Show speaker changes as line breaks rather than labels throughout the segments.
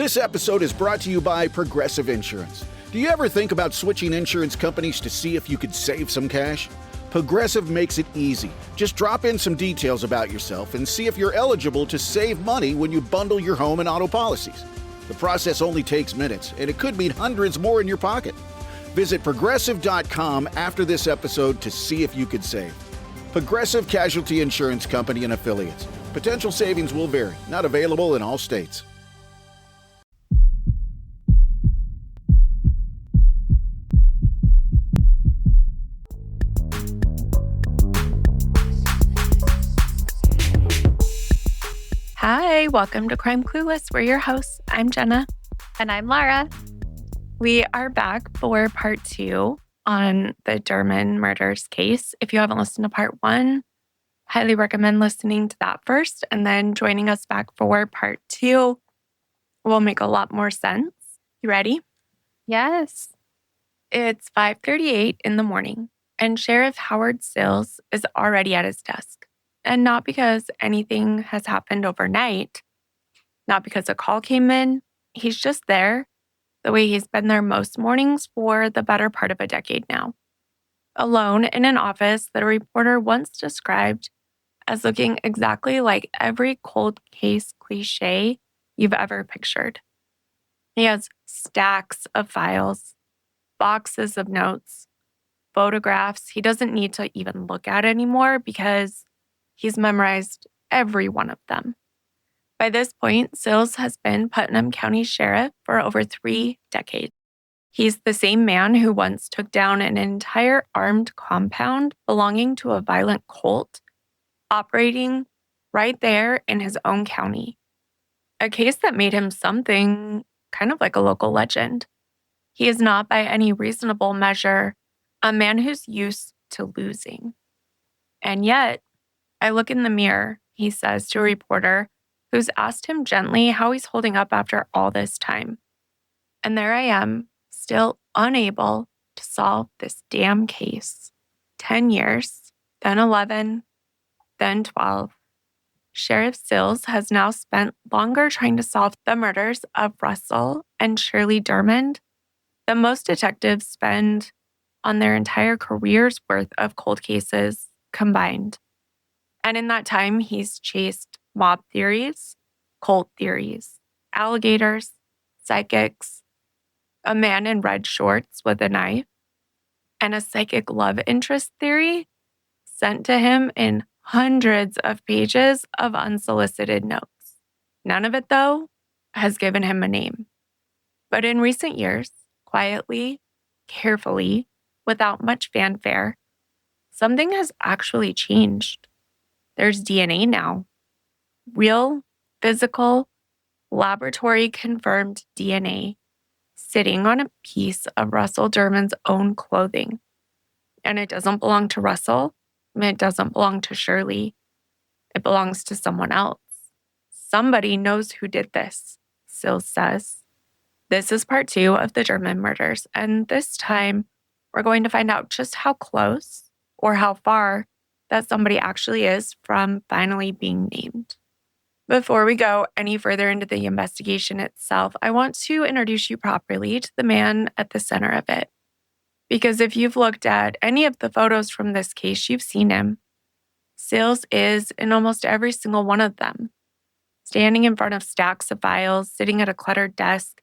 This episode is brought to you by Progressive Insurance. Do you ever think about switching insurance companies to see if you could save some cash? Progressive makes it easy. Just drop in some details about yourself and see if you're eligible to save money when you bundle your home and auto policies. The process only takes minutes, and it could mean hundreds more in your pocket. Visit Progressive.com after this episode to see if you could save. Progressive Casualty Insurance Company and Affiliates. Potential savings will vary. Not available in all states.
Hi, welcome to Crime Clueless. We're your hosts. I'm Jenna.
And I'm Lara.
We are back for part 2 on the Dermond murders case. If you haven't listened to part 1, highly recommend listening to that first and then joining us back for part 2. Will make a lot more sense. You ready?
Yes.
It's 5:38 in the morning, and Sheriff Howard Sills is already at his desk. And not because anything has happened overnight, not because a call came in. He's just there, the way he's been there most mornings for the better part of a decade now. Alone in an office that a reporter once described as looking exactly like every cold case cliche you've ever pictured. He has stacks of files, boxes of notes, photographs he doesn't need to even look at anymore because he's memorized every one of them. By this point, Sills has been Putnam County Sheriff for over 3 decades. He's the same man who once took down an entire armed compound belonging to a violent cult, operating right there in his own county. A case that made him something kind of like a local legend. He is not, by any reasonable measure, a man who's used to losing. And yet, I look in the mirror, he says to a reporter who's asked him gently how he's holding up after all this time. And there I am, still unable to solve this damn case. 10 years, then 11, then 12. Sheriff Sills has now spent longer trying to solve the murders of Russell and Shirley Dermond than most detectives spend on their entire career's worth of cold cases combined. And in that time, he's chased mob theories, cult theories, alligators, psychics, a man in red shorts with a knife, and a psychic love interest theory sent to him in hundreds of pages of unsolicited notes. None of it, though, has given him a name. But in recent years, quietly, carefully, without much fanfare, something has actually changed. There's DNA now. Real, physical, laboratory-confirmed DNA sitting on a piece of Russell Dermond's own clothing. And it doesn't belong to Russell. It doesn't belong to Shirley. It belongs to someone else. Somebody knows who did this, Sills says. This is part 2 of the Dermond murders, and this time we're going to find out just how close or how far that somebody actually is from finally being named. Before we go any further into the investigation itself, I want to introduce you properly to the man at the center of it. Because if you've looked at any of the photos from this case, you've seen him. Sills is in almost every single one of them, standing in front of stacks of files, sitting at a cluttered desk.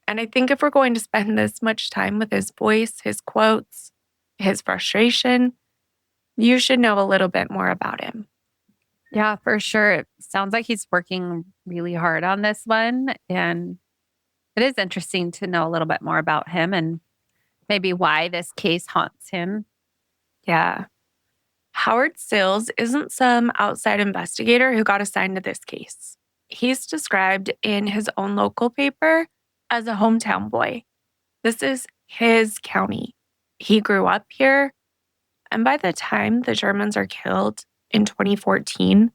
And I think if we're going to spend this much time with his voice, his quotes, his frustration, you should know a little bit more about him.
Yeah, for sure. It sounds like he's working really hard on this one. And it is interesting to know a little bit more about him and maybe why this case haunts him.
Yeah. Howard Sills isn't some outside investigator who got assigned to this case. He's described in his own local paper as a hometown boy. This is his county. He grew up here. And by the time the Dermonds are killed in 2014,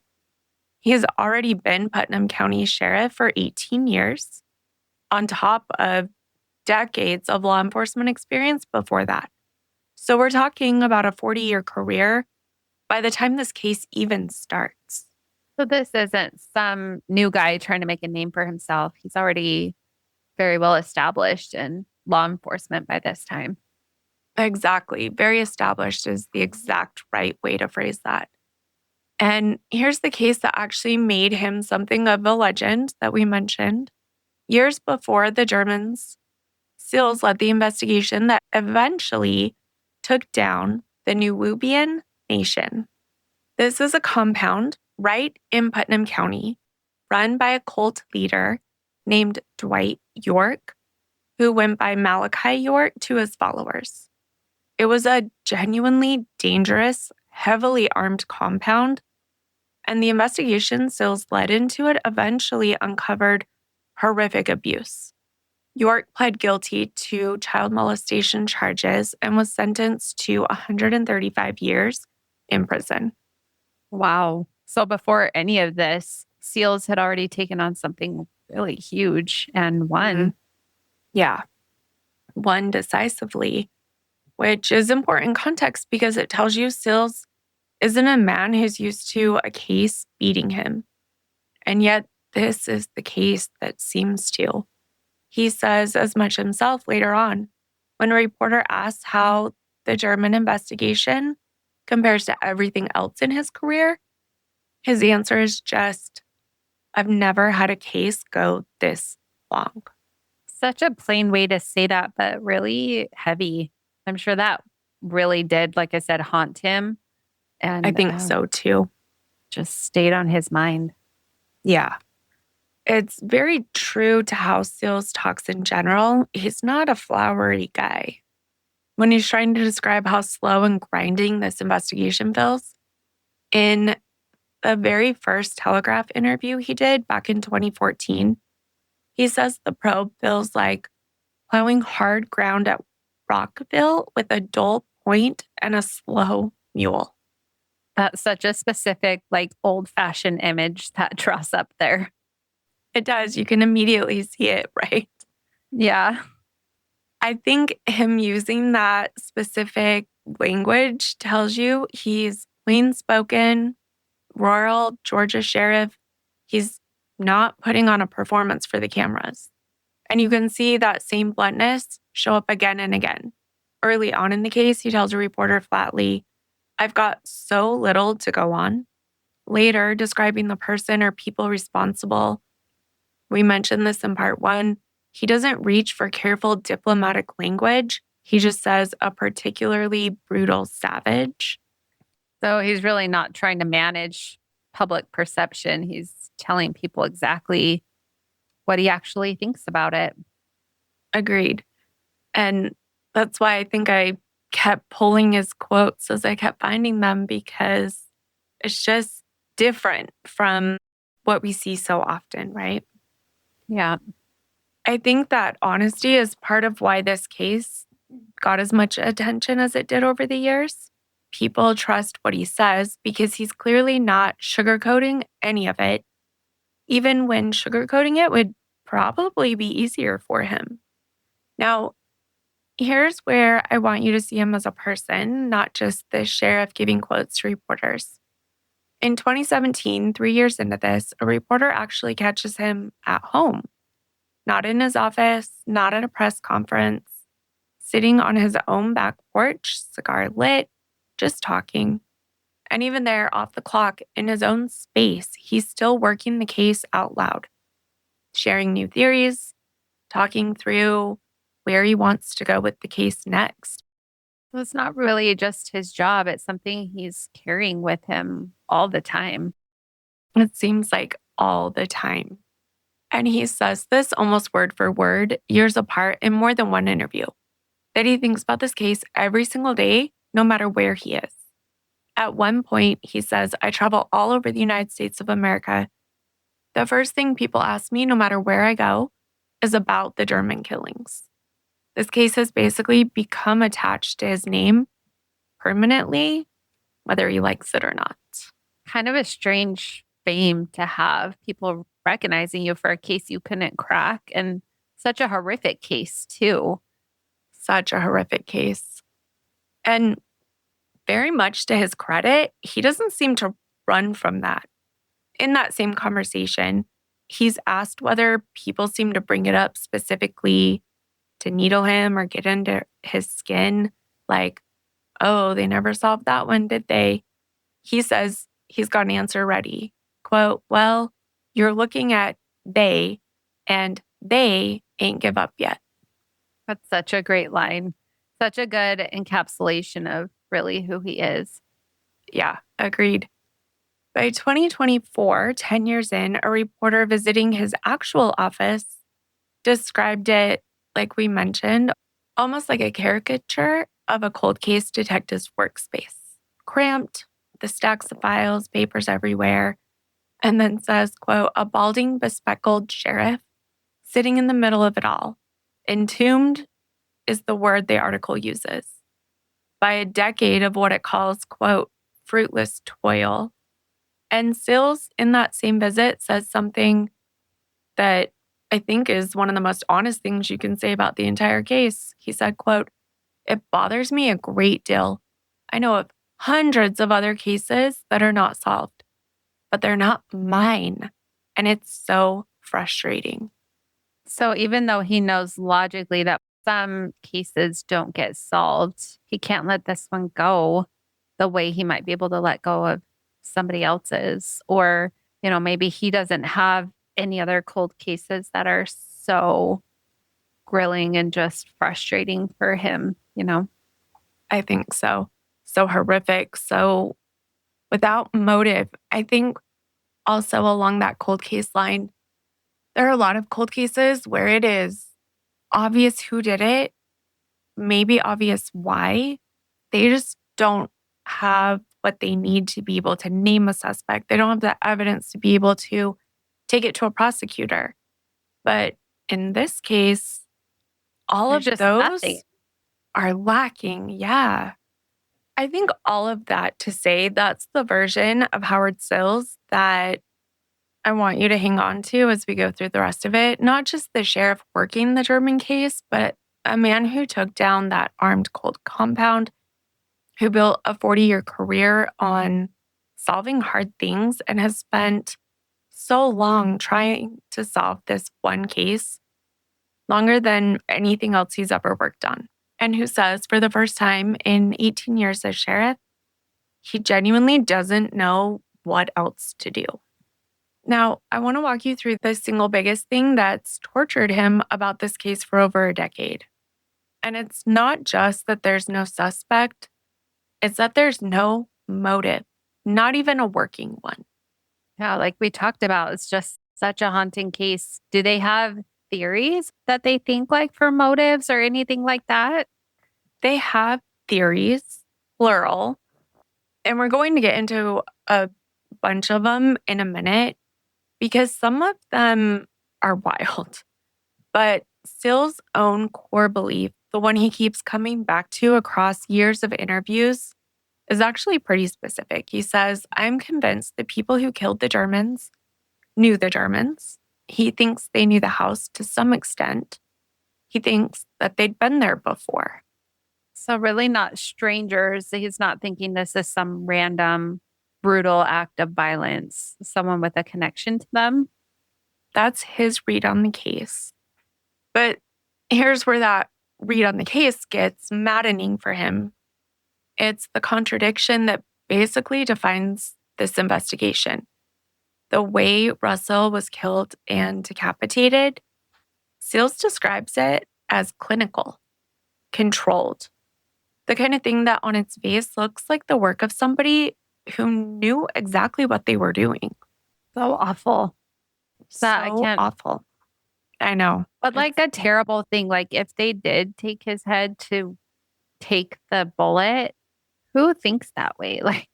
he has already been Putnam County Sheriff for 18 years, on top of decades of law enforcement experience before that. So we're talking about a 40-year career by the time this case even starts.
So this isn't some new guy trying to make a name for himself. He's already very well established in law enforcement by this time.
Exactly. Very established is the exact right way to phrase that. And here's the case that actually made him something of a legend that we mentioned. Years before the Germans, Sills led the investigation that eventually took down the Nubian Nation. This is a compound right in Putnam County, run by a cult leader named Dwight York, who went by Malachi York to his followers. It was a genuinely dangerous, heavily armed compound, and the investigation Sills led into it eventually uncovered horrific abuse. York pled guilty to child molestation charges and was sentenced to 135 years in prison.
Wow. So before any of this, Seals had already taken on something really huge and won.
Yeah, won decisively, which is important context because it tells you Sills isn't a man who's used to a case beating him. And yet, this is the case that seems to. He says as much himself later on when a reporter asks how the German investigation compares to everything else in his career. His answer is just, I've never had a case go this long.
Such a plain way to say that, but really heavy. I'm sure that really did, like I said, haunt him. And
I think so too.
Just stayed on his mind.
Yeah. It's very true to how Sills talks in general. He's not a flowery guy. When he's trying to describe how slow and grinding this investigation feels, in the very first Telegraph interview he did back in 2014, he says the probe feels like plowing hard ground at Rockville with a dull point and a slow mule.
That's such a specific, like old-fashioned image that draws up there.
It does. You can immediately see it, right?
Yeah.
I think him using that specific language tells you he's plain spoken, rural Georgia sheriff. He's not putting on a performance for the cameras. And you can see that same bluntness show up again and again. Early on in the case, he tells a reporter flatly, I've got so little to go on. Later, describing the person or people responsible, we mentioned this in part 1, he doesn't reach for careful diplomatic language. He just says a particularly brutal savage.
So he's really not trying to manage public perception. He's telling people exactly what he actually thinks about it.
Agreed. And that's why I think I kept pulling his quotes as I kept finding them, because it's just different from what we see so often, right?
Yeah.
I think that honesty is part of why this case got as much attention as it did over the years. People trust what he says because he's clearly not sugarcoating any of it, even when sugarcoating it would probably be easier for him. Now, here's where I want you to see him as a person, not just the sheriff giving quotes to reporters. In 2017, 3 years into this, a reporter actually catches him at home, not in his office, not at a press conference, sitting on his own back porch, cigar lit, just talking. And even there, off the clock, in his own space, he's still working the case out loud, sharing new theories, talking through where he wants to go with the case next.
So it's not really just his job. It's something he's carrying with him all the time.
It seems like all the time. And he says this almost word for word, years apart in more than one interview, that he thinks about this case every single day, no matter where he is. At one point, he says, I travel all over the United States of America. The first thing people ask me, no matter where I go, is about the Dermond killings. This case has basically become attached to his name permanently, whether he likes it or not.
Kind of a strange fame to have, people recognizing you for a case you couldn't crack, and such a horrific case too.
Such a horrific case. And very much to his credit, he doesn't seem to run from that. In that same conversation, he's asked whether people seem to bring it up specifically to needle him or get under his skin. Like, oh, they never solved that one, did they? He says he's got an answer ready. Quote, well, you're looking at they, and they ain't give up yet.
That's such a great line. Such a good encapsulation of really who he is.
Yeah, agreed. By 2024, 10 years in, a reporter visiting his actual office described it, like we mentioned, almost like a caricature of a cold case detective's workspace. Cramped, the stacks of files, papers everywhere, and then says, quote, a balding, bespectacled sheriff sitting in the middle of it all. Entombed is the word the article uses. By a decade of what it calls, quote, fruitless toil. And Sills, in that same visit, says something that I think is one of the most honest things you can say about the entire case. He said, quote, it bothers me a great deal. I know of hundreds of other cases that are not solved, but they're not mine. And it's so frustrating.
So even though he knows logically that some cases don't get solved, he can't let this one go the way he might be able to let go of somebody else's. Or, maybe he doesn't have any other cold cases that are so grilling and just frustrating for him,
I think so. So horrific. So without motive. I think also along that cold case line, there are a lot of cold cases where it is obvious who did it, maybe obvious why. They just don't have what they need to be able to name a suspect. They don't have the evidence to be able to take it to a prosecutor. But in this case, all
There's
of
just
those
nothing.
are lacking. Yeah. I think all of that to say that's the version of Howard Sills that I want you to hang on to as we go through the rest of it. Not just the sheriff working the Dermond case, but a man who took down that armed cold compound, who built a 40-year career on solving hard things and has spent so long trying to solve this one case, longer than anything else he's ever worked on. And who says for the first time in 18 years as sheriff, he genuinely doesn't know what else to do. Now, I want to walk you through the single biggest thing that's tortured him about this case for over a decade. And it's not just that there's no suspect, it's that there's no motive, not even a working one.
Yeah, like we talked about, it's just such a haunting case. Do they have theories that they think like for motives or anything like that?
They have theories, plural, and we're going to get into a bunch of them in a minute because some of them are wild. But Sills' own core belief, the one he keeps coming back to across years of interviews, is actually pretty specific. He says, I'm convinced the people who killed the Dermonds knew the Dermonds. He thinks they knew the house to some extent. He thinks that they'd been there before.
So really not strangers. He's not thinking this is some random brutal act of violence, someone with a connection to them.
That's his read on the case. But here's where that read on the case gets maddening for him. It's the contradiction that basically defines this investigation. The way Russell was killed and decapitated, Sills describes it as clinical, controlled. The kind of thing that on its face looks like the work of somebody who knew exactly what they were doing.
So awful.
I can't. Awful. I know.
But like a terrible thing, like if they did take his head to take the bullet, who thinks that way? Like,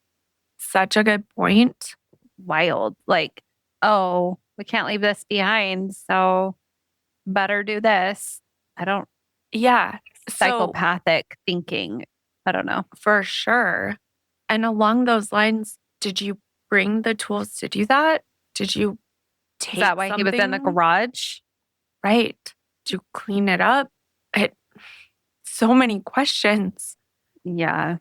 such a good point.
Wild. Like, oh, we can't leave this behind, so better do this.
Yeah.
Psychopathic thinking. I don't know.
For sure. And along those lines, did you bring the tools to do that? Did you take
Is that why he was in the garage?
Right. Did you clean it up? So many questions.
Yeah.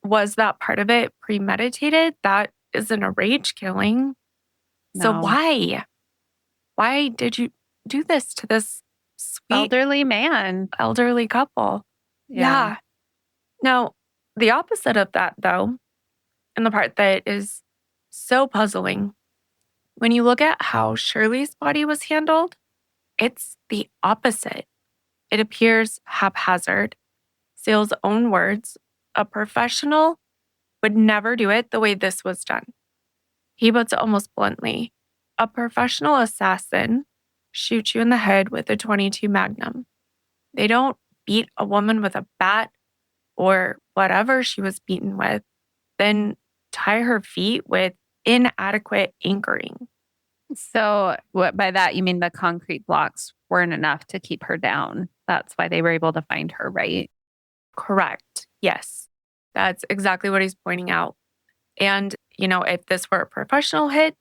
Was that part of it premeditated? That isn't a rage killing. So
No.
why? Why did you do this to this sweet
Elderly man.
elderly couple? Yeah. Now, the opposite of that, though, and the part that is so puzzling, when you look at how Shirley's body was handled, it's the opposite. It appears haphazard. Sale's own words, a professional would never do it the way this was done. He puts it almost bluntly. A professional assassin shoots you in the head with a .22 Magnum. They don't beat a woman with a bat or whatever she was beaten with, then tie her feet with inadequate anchoring.
So what by that you mean the concrete blocks weren't enough to keep her down. That's why they were able to find her, right?
Correct. Yes. That's exactly what he's pointing out. And, if this were a professional hit,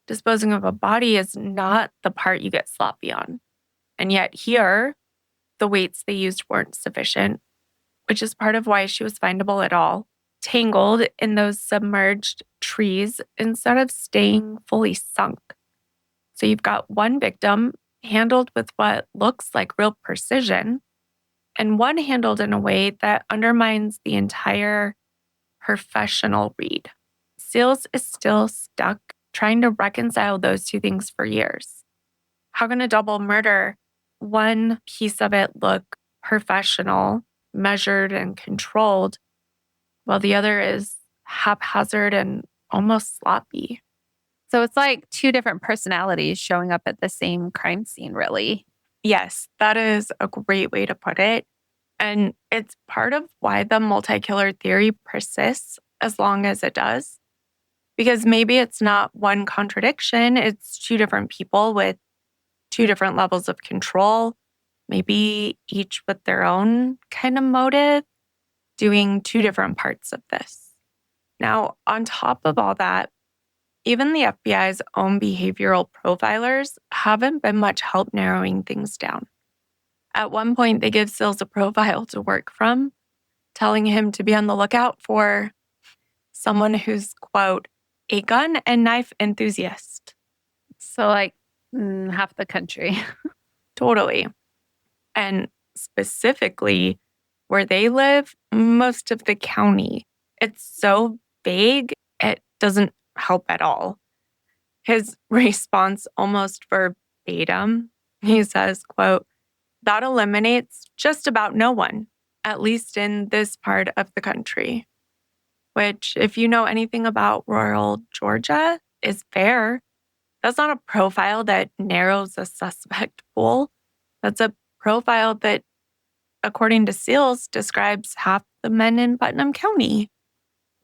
disposing of a body is not the part you get sloppy on. And yet here, the weights they used weren't sufficient, which is part of why she was findable at all, tangled in those submerged trees instead of staying fully sunk. So you've got one victim handled with what looks like real precision, and one handled in a way that undermines the entire professional read. Sills is still stuck trying to reconcile those two things for years. How can a double murder, one piece of it look professional, measured, and controlled, while the other is haphazard and almost sloppy?
So it's like two different personalities showing up at the same crime scene, really.
Yes, that is a great way to put it. And it's part of why the multi-killer theory persists as long as it does. Because maybe it's not one contradiction, it's two different people with two different levels of control, maybe each with their own kind of motive, doing two different parts of this. Now, on top of all that, even the FBI's own behavioral profilers haven't been much help narrowing things down. At one point, they give Sills a profile to work from, telling him to be on the lookout for someone who's, quote, a gun and knife enthusiast.
So like half the country.
Totally. And specifically where they live, most of the county. It's so vague, it doesn't help at all. His response almost verbatim, he says, quote, that eliminates just about no one, at least in this part of the country. Which, if you know anything about rural Georgia, is fair. That's not a profile that narrows a suspect pool. That's a profile that, according to Sills, describes half the men in Putnam County.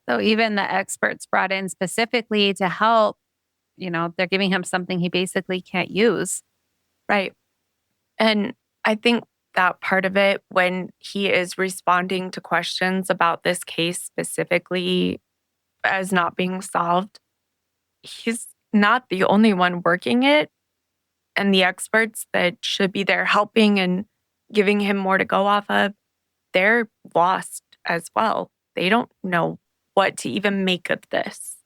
So even the experts brought in specifically to help, they're giving him something he basically can't use.
Right. And I think that part of it, when he is responding to questions about this case specifically as not being solved, he's not the only one working it. And the experts that should be there helping and giving him more to go off of, they're lost as well. They don't know what to even make of this.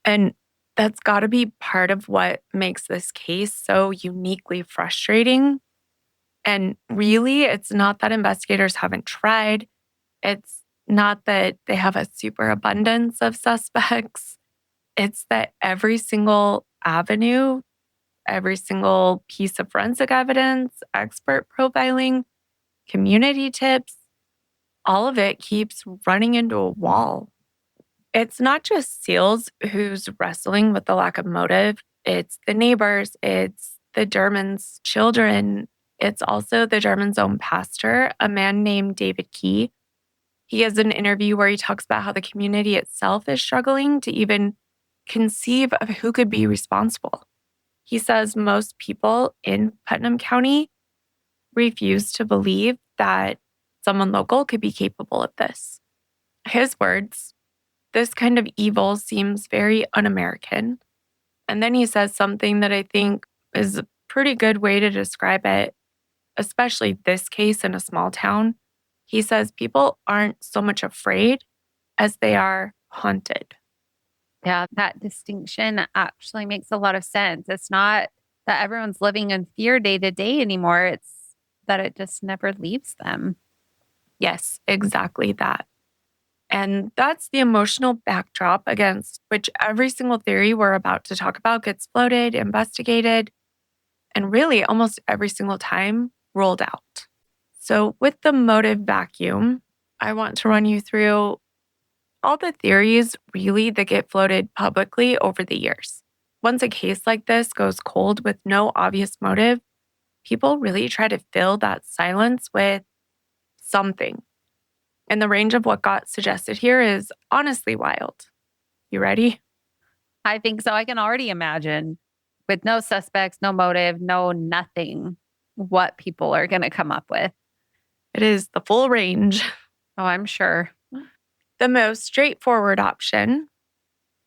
And that's got to be part of what makes this case so uniquely frustrating. And really, it's not that investigators haven't tried. It's not that they have a super abundance of suspects. It's that every single avenue, every single piece of forensic evidence, expert profiling, community tips, all of it keeps running into a wall. It's not just Sills who's wrestling with the lack of motive. It's the neighbors. It's the Dermond's children. It's also the Dermond's own pastor, a man named David Key. He has an interview where he talks about how the community itself is struggling to even conceive of who could be responsible. He says most people in Putnam County refuse to believe that someone local could be capable of this. His words, this kind of evil seems very un-American. And then he says something that I think is a pretty good way to describe it, especially this case in a small town. He says people aren't so much afraid as they are haunted.
Yeah, that distinction actually makes a lot of sense. It's not that everyone's living in fear day to day anymore. It's that it just never leaves them.
Yes, exactly that. And that's the emotional backdrop against which every single theory we're about to talk about gets floated, investigated, and really almost every single time rolled out. So, with the motive vacuum, I want to run you through all the theories really that get floated publicly over the years. Once a case like this goes cold with no obvious motive, people really try to fill that silence with something. And the range of what got suggested here is honestly wild. You ready?
I think so. I can already imagine with no suspects, no motive, no nothing, what people are going to come up with.
It is the full range.
Oh, I'm sure.
The most straightforward option,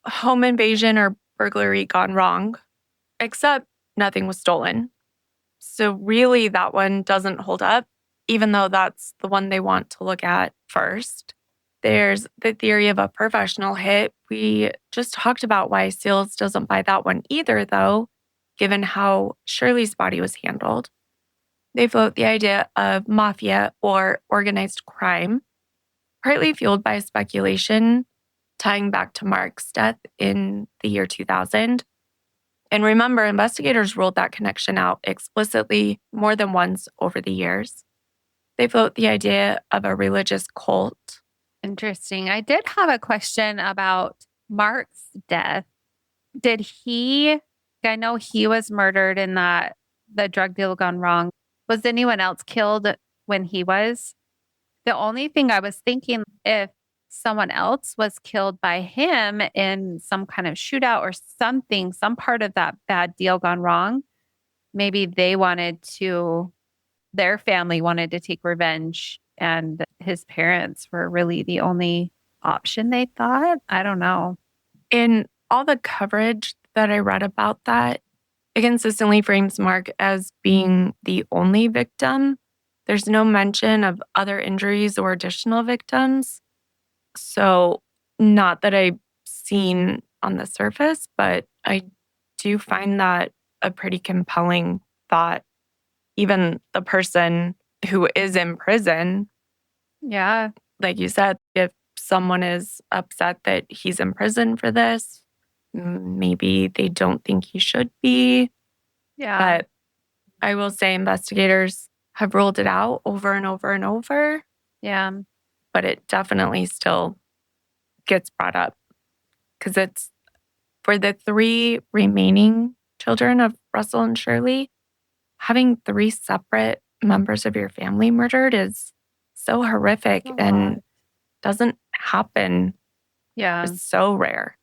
home invasion or burglary gone wrong, except nothing was stolen. So, really, that one doesn't hold up, even though that's the one they want to look at first. There's the theory of a professional hit. We just talked about why Sills doesn't buy that one either, though, given how Shirley's body was handled. They float the idea of mafia or organized crime, partly fueled by speculation tying back to Mark's death in the year 2000. And remember, investigators ruled that connection out explicitly more than once over the years. They float the idea of a religious cult.
Interesting. I did have a question about Mark's death. Did he, I know he was murdered in that the drug deal gone wrong. Was anyone else killed when he was? The only thing I was thinking, if someone else was killed by him in some kind of shootout or something, some part of that bad deal gone wrong, maybe their family wanted to take revenge and his parents were really the only option they thought. I don't know.
In all the coverage that I read about that, it consistently frames Mark as being the only victim. There's no mention of other injuries or additional victims. So, not that I've seen on the surface, but I do find that a pretty compelling thought. Even the person who is in prison,
Yeah.
like you said, if someone is upset that he's in prison for this, maybe they don't think he should be.
Yeah.
But I will say investigators have ruled it out over and over and over,
Yeah.
but it definitely still gets brought up because it's for the three remaining children of Russell and Shirley, having three separate members of your family murdered is so horrific and doesn't happen.
Yeah.
It's so rare.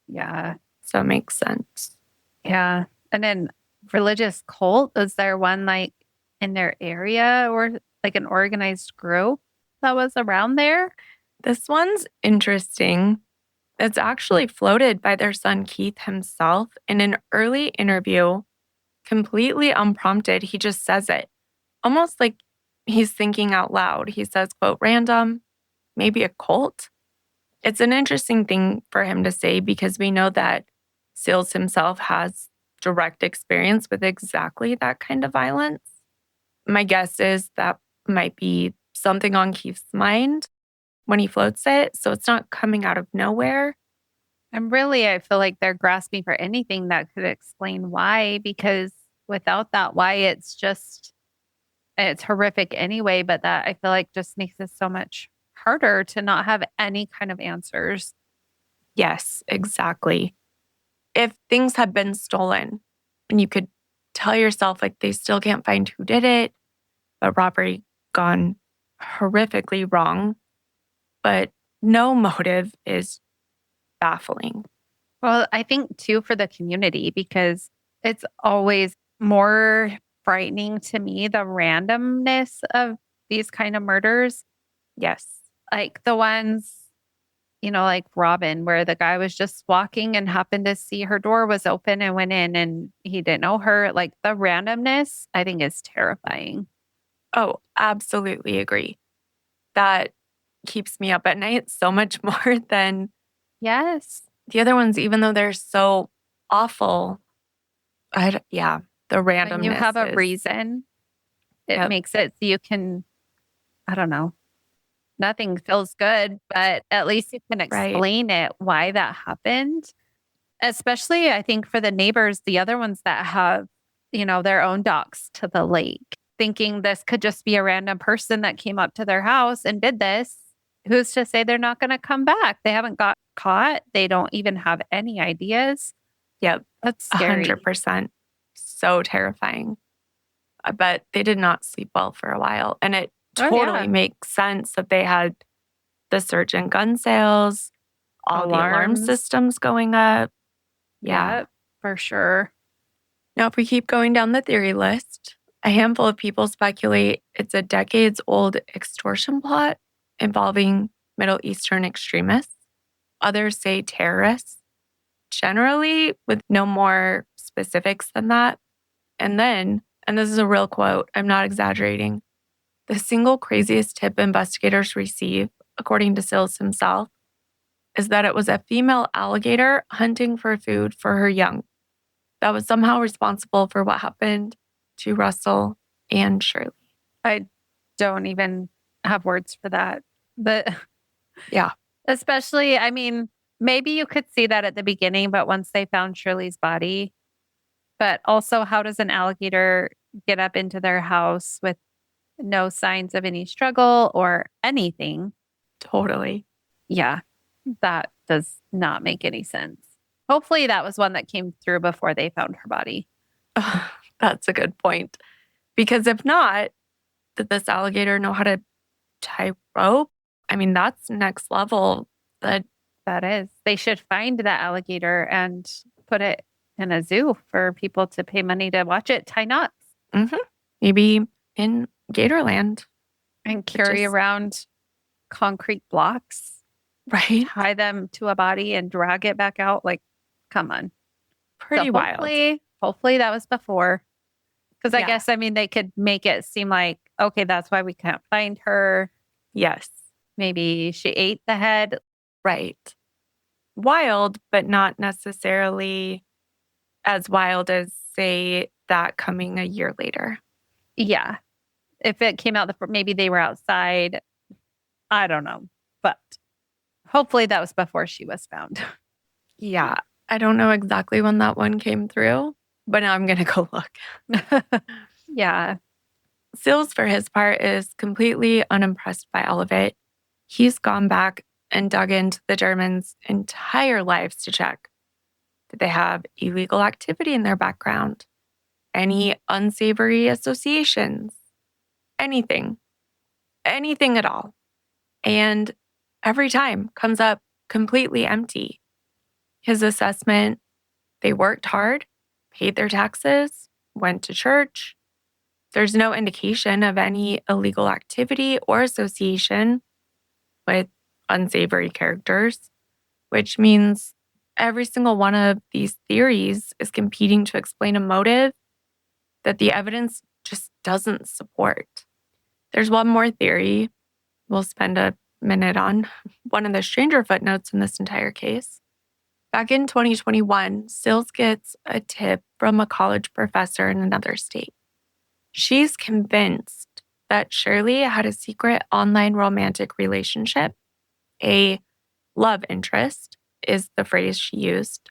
Yeah.
So it makes sense.
Yeah. And then religious cult, is there one like in their area or like an organized group that was around there?
This one's interesting. It's actually floated by their son Keith himself in an early interview, completely unprompted. He just says it, almost like he's thinking out loud. He says, quote, random, maybe a cult. It's an interesting thing for him to say because we know that Sills himself has direct experience with exactly that kind of violence. My guess is that might be something on Keith's mind when he floats it. So it's not coming out of nowhere.
And really, I feel like they're grasping for anything that could explain why, because without that why, it's horrific anyway, but that I feel like just makes it so much harder to not have any kind of answers.
Yes, exactly. If things have been stolen and you could tell yourself like they still can't find who did it, but robbery gone horrifically wrong, but no motive is baffling.
Well, I think too for the community, because it's always more frightening to me, the randomness of these kind of murders.
Yes.
Like the ones, like Robin, where the guy was just walking and happened to see her door was open and went in and he didn't know her. Like the randomness, I think is terrifying.
Oh, absolutely agree. That keeps me up at night so much more than
Yes.
The other ones, even though they're so awful, the randomness.
When you have a reason, it
Yep.
makes it so you can, I don't know, nothing feels good, but at least you can explain it, why that happened. Especially, I think, for the neighbors, the other ones that have, their own docks to the lake, thinking this could just be a random person that came up to their house and did this. Who's to say they're not going to come back? They haven't got caught. They don't even have any ideas.
Yep.
That's scary.
100%. So terrifying. But they did not sleep well for a while. And it totally makes sense that they had the surge in gun sales, all the alarm systems going up.
Yeah, for sure.
Now, if we keep going down the theory list, a handful of people speculate it's a decades-old extortion plot involving Middle Eastern extremists. Others say terrorists, generally with no more specifics than that. And then, and this is a real quote, I'm not exaggerating, the single craziest tip investigators receive, according to Sills himself, is that it was a female alligator hunting for food for her young that was somehow responsible for what happened to Russell and Shirley.
I don't even have words for that. But
yeah,
especially, I mean, maybe you could see that at the beginning, but once they found Shirley's body, but also, how does an alligator get up into their house with no signs of any struggle or anything?
Totally.
Yeah, that does not make any sense. Hopefully that was one that came through before they found her body.
That's a good point. Because if not, did this alligator know how to tie rope? I mean, that's next level.
That is. They should find that alligator and put it in a zoo for people to pay money to watch it tie knots.
Mm-hmm. Maybe in Gatorland.
And carry around concrete blocks.
Right.
Tie them to a body and drag it back out. Like, come on.
Pretty wild.
Hopefully that was before. Because I guess, I mean, they could make it seem like, okay, that's why we can't find her.
Yes.
Maybe she ate the head.
Right. Wild, but not necessarily as wild as, say, that coming a year later.
Yeah. If it came out, maybe they were outside. I don't know. But hopefully that was before she was found.
Yeah. I don't know exactly when that one came through, but now I'm going to go look.
Yeah.
Sills, for his part, is completely unimpressed by all of it. He's gone back and dug into the Dermonds' entire lives to check. Did they have illegal activity in their background? Any unsavory associations? Anything. Anything at all. And every time comes up completely empty. His assessment, they worked hard, paid their taxes, went to church. There's no indication of any illegal activity or association with unsavory characters, which means every single one of these theories is competing to explain a motive that the evidence just doesn't support. There's one more theory we'll spend a minute on, one of the stranger footnotes in this entire case. Back in 2021, Sills gets a tip from a college professor in another state. She's convinced that Shirley had a secret online romantic relationship. A love interest is the phrase she used.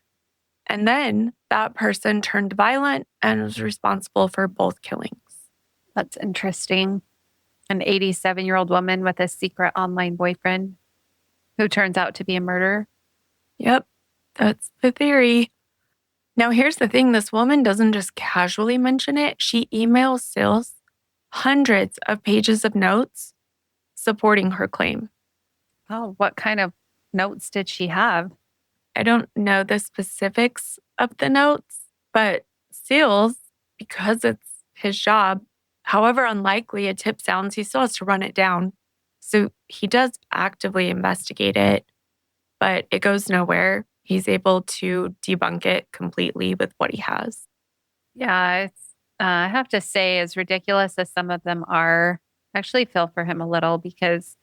And then that person turned violent and was responsible for both killings.
That's interesting. An 87-year-old woman with a secret online boyfriend who turns out to be a murderer.
Yep, that's the theory. Now, here's the thing. This woman doesn't just casually mention it. She emails Sills hundreds of pages of notes supporting her claim.
Oh, what kind of notes did she have?
I don't know the specifics of the notes, but Sills, because it's his job, however unlikely a tip sounds, he still has to run it down. So he does actively investigate it, but it goes nowhere. He's able to debunk it completely with what he has.
Yeah, I have to say, as ridiculous as some of them are, I actually feel for him a little because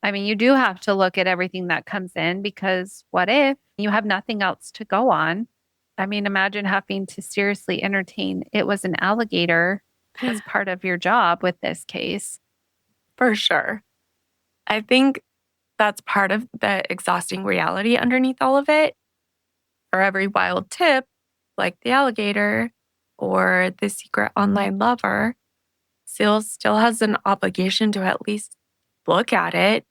I mean, you do have to look at everything that comes in because what if you have nothing else to go on? I mean, imagine having to seriously entertain it was an alligator as part of your job with this case.
For sure. I think that's part of the exhausting reality underneath all of it. For every wild tip, like the alligator or the secret online lover, Seals still has an obligation to at least look at it.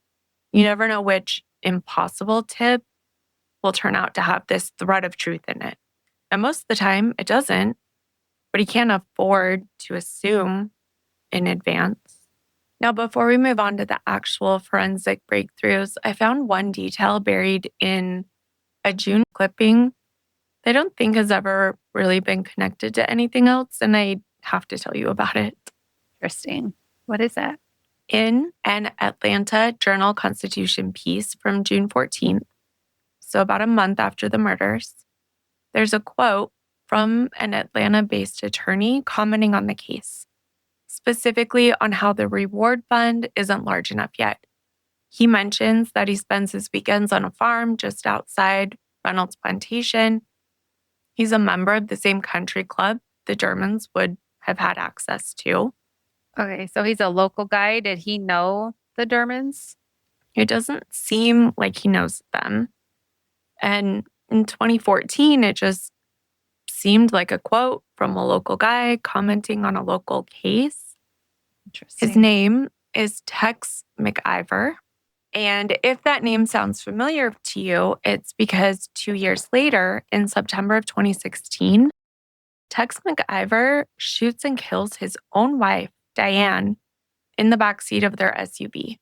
You never know which impossible tip will turn out to have this thread of truth in it. And most of the time, it doesn't, but he can't afford to assume in advance. Now, before we move on to the actual forensic breakthroughs, I found one detail buried in a June clipping that I don't think has ever really been connected to anything else, and I have to tell you about it.
Interesting. What is that?
In an Atlanta Journal-Constitution piece from June 14th, so about a month after the murders, there's a quote from an Atlanta-based attorney commenting on the case, specifically on how the reward fund isn't large enough yet. He mentions that he spends his weekends on a farm just outside Reynolds Plantation. He's a member of the same country club the Dermonds would have had access to.
Okay, so he's a local guy. Did he know the Dermonds?
It doesn't seem like he knows them. And in 2014, it just seemed like a quote from a local guy commenting on a local case.
Interesting.
His name is Tex McIver. And if that name sounds familiar to you, it's because 2 years later, in September of 2016, Tex McIver shoots and kills his own wife, Diane, in the backseat of their SUV.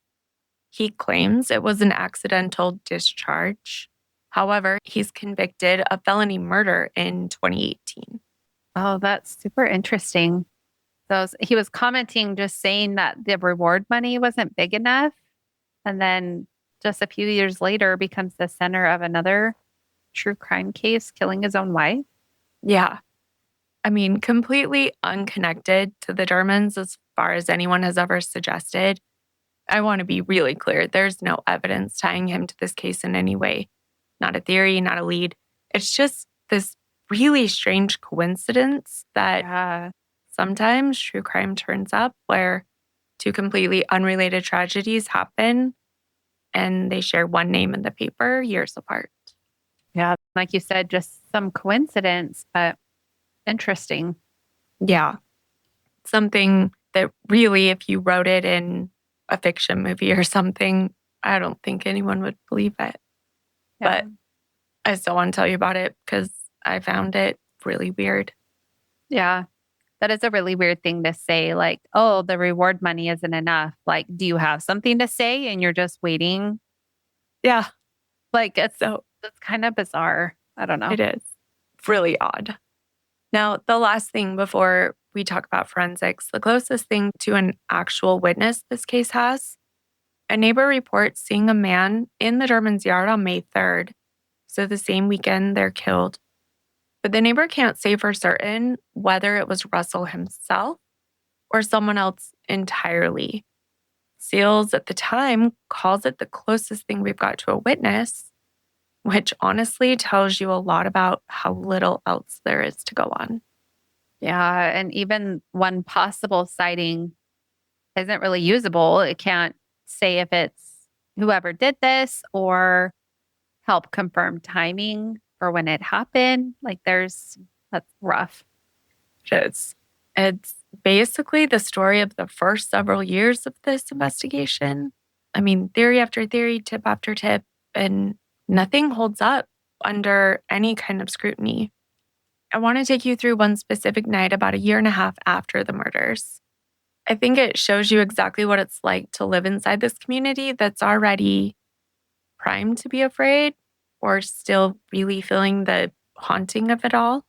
He claims it was an accidental discharge. However, he's convicted of felony murder in 2018.
Oh, that's super interesting. So he was commenting, just saying that the reward money wasn't big enough. And then just a few years later becomes the center of another true crime case, killing his own wife.
Yeah. I mean, completely unconnected to the Dermonds as far as anyone has ever suggested. I want to be really clear. There's no evidence tying him to this case in any way. Not a theory, not a lead. It's just this really strange coincidence that sometimes true crime turns up where two completely unrelated tragedies happen and they share one name in the paper years apart.
Yeah, like you said, just some coincidence, but interesting.
Yeah. Something that really, if you wrote it in a fiction movie or something, I don't think anyone would believe it.
Yeah.
But I still want to tell you about it because I found it really weird.
Yeah. That is a really weird thing to say. Like, oh, the reward money isn't enough. Like, do you have something to say and you're just waiting?
Yeah.
Like, it's kind of bizarre. I don't know.
It is really odd. Now, the last thing before we talk about forensics, the closest thing to an actual witness this case has, a neighbor reports seeing a man in the Dermonds' yard on May 3rd, so the same weekend they're killed. But the neighbor can't say for certain whether it was Russell himself or someone else entirely. Seals at the time calls it the closest thing we've got to a witness, which honestly tells you a lot about how little else there is to go on.
Yeah. And even one possible sighting isn't really usable. It can't say if it's whoever did this or help confirm timing for when it happened. Like that's rough.
It's basically the story of the first several years of this investigation. I mean, theory after theory, tip after tip, and nothing holds up under any kind of scrutiny. I want to take you through one specific night about a year and a half after the murders. I think it shows you exactly what it's like to live inside this community that's already primed to be afraid or still really feeling the haunting of it all.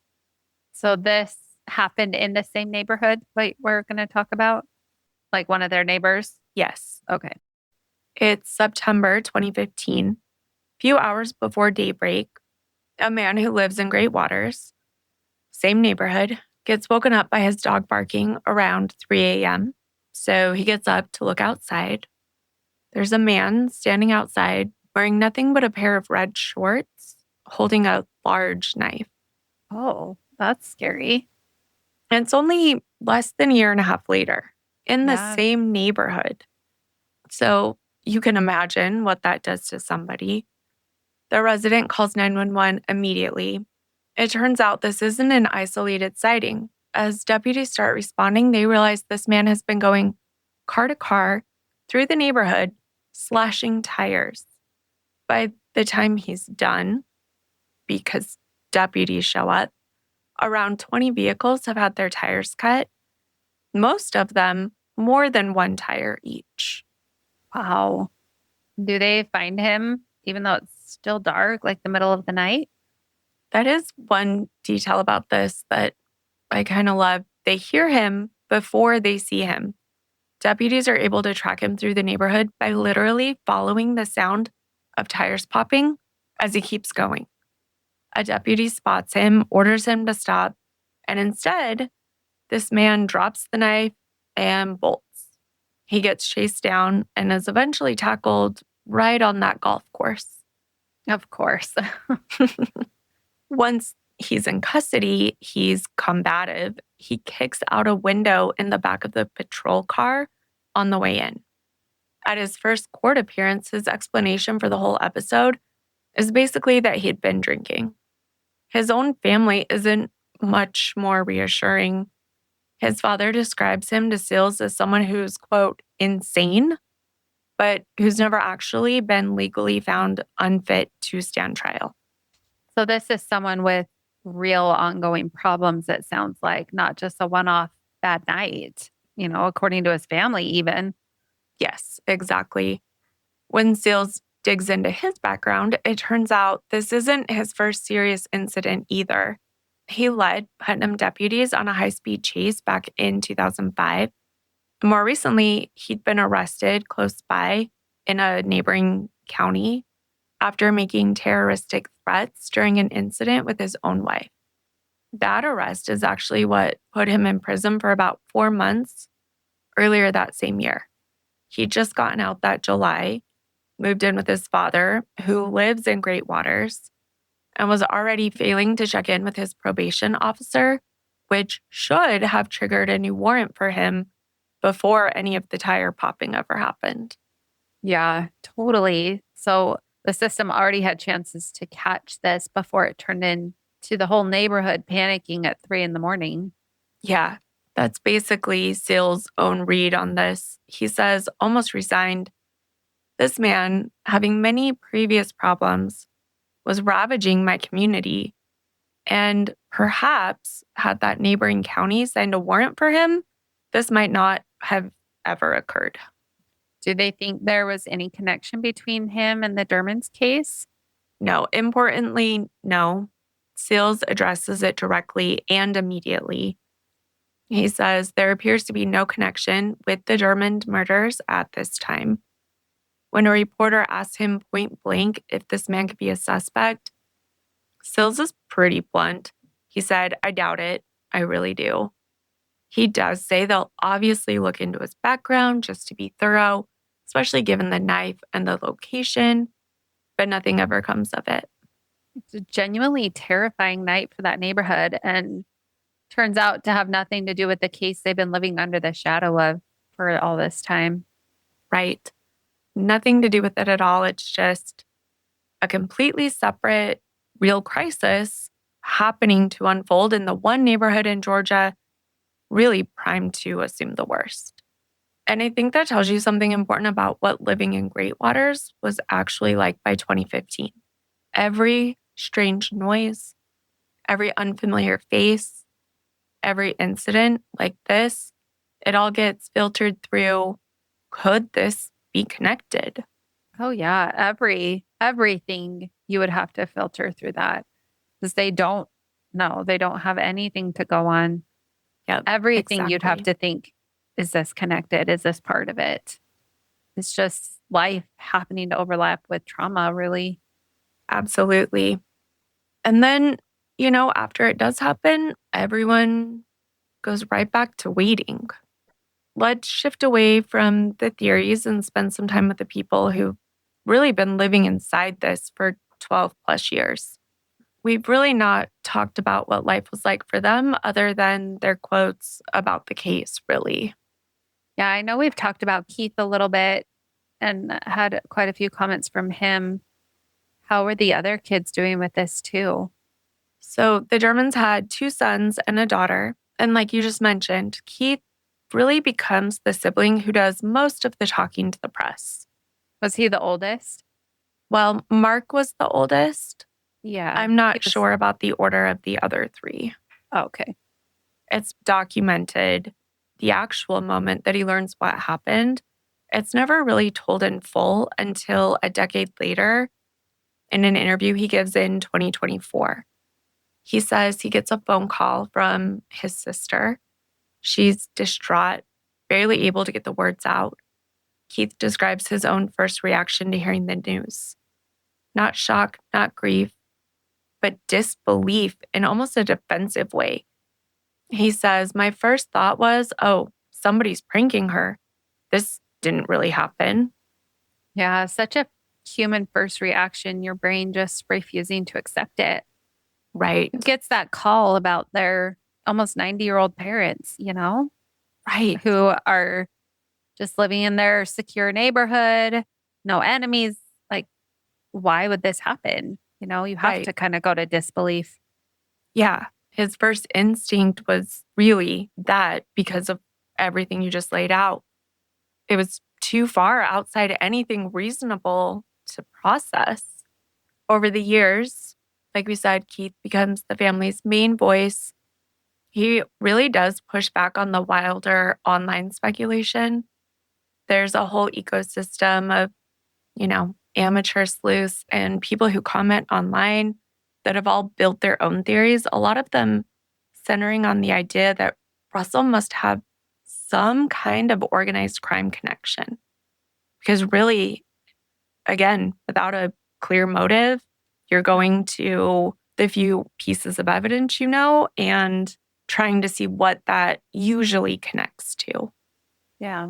So this happened in the same neighborhood we're going to talk about? Like one of their neighbors?
Yes.
Okay.
It's September 2015. Few hours before daybreak, a man who lives in Great Waters, same neighborhood, gets woken up by his dog barking around 3 a.m. So he gets up to look outside. there's a man standing outside wearing nothing but a pair of red shorts, holding a large knife.
Oh, that's scary.
And it's only less than a year and a half later in the
Yeah.
same neighborhood. So you can imagine what that does to somebody. The resident calls 911 immediately. It turns out this isn't an isolated sighting. As deputies start responding, they realize this man has been going car to car through the neighborhood, slashing tires. By the time he's done, because deputies show up, around 20 vehicles have had their tires cut, most of them more than one tire each.
Wow. Do they find him even though it's still dark, like the middle of the night?
That is one detail about this that I kind of love. They hear him before they see him. Deputies are able to track him through the neighborhood by literally following the sound of tires popping as he keeps going. A deputy spots him, orders him to stop, and instead, this man drops the knife and bolts. He gets chased down and is eventually tackled right on that golf course.
Of course.
Once he's in custody, he's combative. He kicks out a window in the back of the patrol car on the way in. At his first court appearance, his explanation for the whole episode is basically that he'd been drinking. His own family isn't much more reassuring. His father describes him to Sills as someone who's, quote, insane, but who's never actually been legally found unfit to stand trial.
So this is someone with real ongoing problems, it sounds like, not just a one-off bad night, according to his family even.
Yes, exactly. When Sills digs into his background, it turns out this isn't his first serious incident either. He led Putnam deputies on a high-speed chase back in 2005. More recently, he'd been arrested close by in a neighboring county after making terroristic threats during an incident with his own wife. That arrest is actually what put him in prison for about 4 months earlier that same year. He'd just gotten out that July, moved in with his father, who lives in Great Waters, and was already failing to check in with his probation officer, which should have triggered a new warrant for him before any of the tire popping ever happened.
Yeah, totally. So the system already had chances to catch this before it turned into the whole neighborhood panicking at 3 a.m.
Yeah, that's basically Sills' own read on this. He says, almost resigned, this man, having many previous problems, was ravaging my community. And perhaps had that neighboring county signed a warrant for him, this might not have ever occurred.
Do they think there was any connection between him and the Dermonds case?
No, importantly, no. Sills addresses it directly and immediately. He says there appears to be no connection with the Dermond murders at this time. When a reporter asked him point blank if this man could be a suspect, Sills is pretty blunt. He said, I doubt it. I really do. He does say they'll obviously look into his background just to be thorough, especially given the knife and the location, but nothing ever comes of it.
It's a genuinely terrifying night for that neighborhood and turns out to have nothing to do with the case they've been living under the shadow of for all this time.
Right. Nothing to do with it at all. It's just a completely separate, real crisis happening to unfold in the one neighborhood in Georgia, really primed to assume the worst. And I think that tells you something important about what living in Great Waters was actually like by 2015. Every strange noise, every unfamiliar face, every incident like this, it all gets filtered through, could this be connected?
Oh yeah, everything you would have to filter through that because they don't have anything to go on.
Yeah,
everything you'd have to think, is this connected? Is this part of it? It's just life happening to overlap with trauma, really.
Absolutely. And then, after it does happen, everyone goes right back to waiting. let's shift away from the theories and spend some time with the people who've really been living inside this for 12 plus years. We've really not talked about what life was like for them other than their quotes about the case, really.
Yeah, I know we've talked about Keith a little bit and had quite a few comments from him. How were the other kids doing with this too?
So the Dermonds had 2 sons and a daughter. And like you just mentioned, Keith really becomes the sibling who does most of the talking to the press.
Was he the oldest?
Well, Mark was the oldest.
Yeah.
I'm not sure about the order of the other 3.
Oh, okay.
It's documented the actual moment that he learns what happened. It's never really told in full until a decade later in an interview he gives in 2024. He says he gets a phone call from his sister. She's distraught, barely able to get the words out. Keith describes his own first reaction to hearing the news. Not shock, not grief, but disbelief in almost a defensive way. He says, my first thought was, oh, somebody's pranking her. This didn't really happen.
Yeah, such a human first reaction, your brain just refusing to accept it.
Right.
Who gets that call about their almost 90-year-old parents,
Right.
who are just living in their secure neighborhood, no enemies. Like, why would this happen? You have
Right.
to kind of go to disbelief.
Yeah. His first instinct was really that because of everything you just laid out. It was too far outside anything reasonable to process. Over the years, like we said, Keith becomes the family's main voice. He really does push back on the wilder online speculation. There's a whole ecosystem of, amateur sleuths and people who comment online that have all built their own theories, a lot of them centering on the idea that Russell must have some kind of organized crime connection. Because really, again, without a clear motive, you're going to the few pieces of evidence and trying to see what that usually connects to.
Yeah.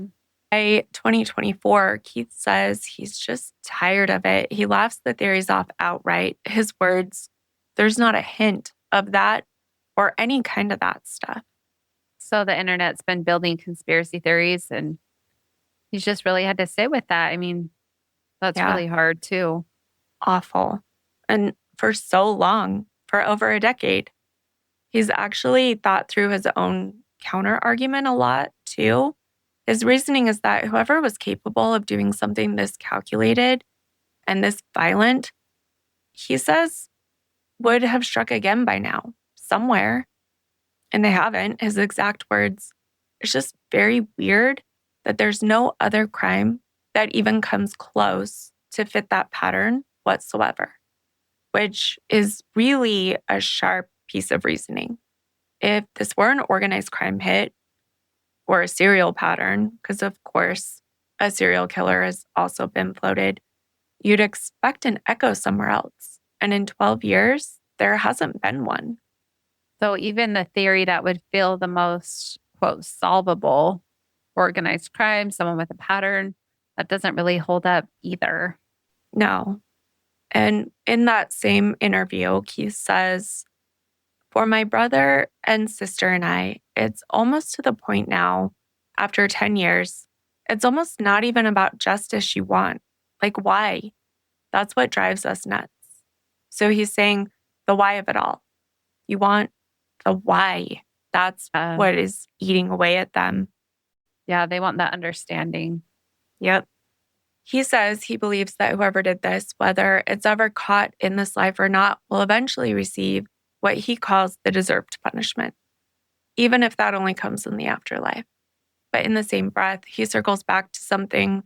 By 2024, Keith says he's just tired of it. He laughs the theories off outright. His words, there's not a hint of that or any kind of that stuff.
So the internet's been building conspiracy theories and he's just really had to sit with that. I mean, that's really hard too.
Awful. And for so long, for over a decade, he's actually thought through his own counter argument a lot too. His reasoning is that whoever was capable of doing something this calculated and this violent, he says, would have struck again by now, somewhere. And they haven't. His exact words, it's just very weird that there's no other crime that even comes close to fit that pattern whatsoever, which is really a sharp piece of reasoning. If this were an organized crime hit or a serial pattern, because of course a serial killer has also been floated, you'd expect an echo somewhere else. And in 12 years, there hasn't been one.
So even the theory that would feel the most, quote, solvable, organized crime, someone with a pattern, that doesn't really hold up either.
No. And in that same interview, Keith says, for my brother and sister and I, it's almost to the point now, after 10 years, it's almost not even about justice you want. Like, why? That's what drives us nuts. So he's saying the why of it all. You want the why. That's what is eating away at them.
Yeah, they want that understanding.
Yep. He says he believes that whoever did this, whether it's ever caught in this life or not, will eventually receive what he calls the deserved punishment, even if that only comes in the afterlife. But in the same breath, he circles back to something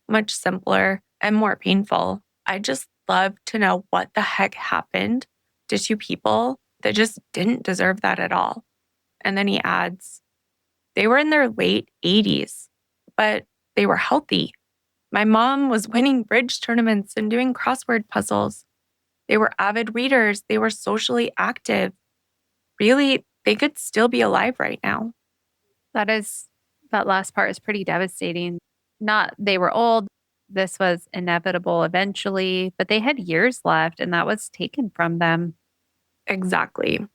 much simpler and more painful. I just love to know what the heck happened to 2 people that just didn't deserve that at all. And then he adds, they were in their late 80s, but they were healthy. My mom was winning bridge tournaments and doing crossword puzzles. They were avid readers. They were socially active. Really, they could still be alive right now.
That is That last part is pretty devastating. Not they were old. This was inevitable eventually, but they had years left and that was taken from them.
Exactly.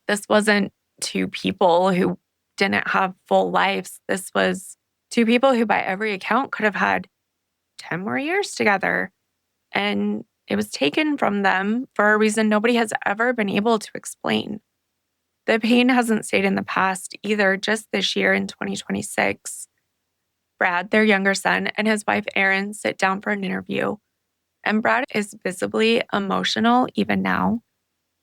This wasn't two people who didn't have full lives. This was two people who, by every account, could have had 10 more years together. And it was taken from them for a reason nobody has ever been able to explain. The pain hasn't stayed in the past either. Just this year in 2026, Brad, their younger son, and his wife Erin sit down for an interview. And Brad is visibly emotional even now.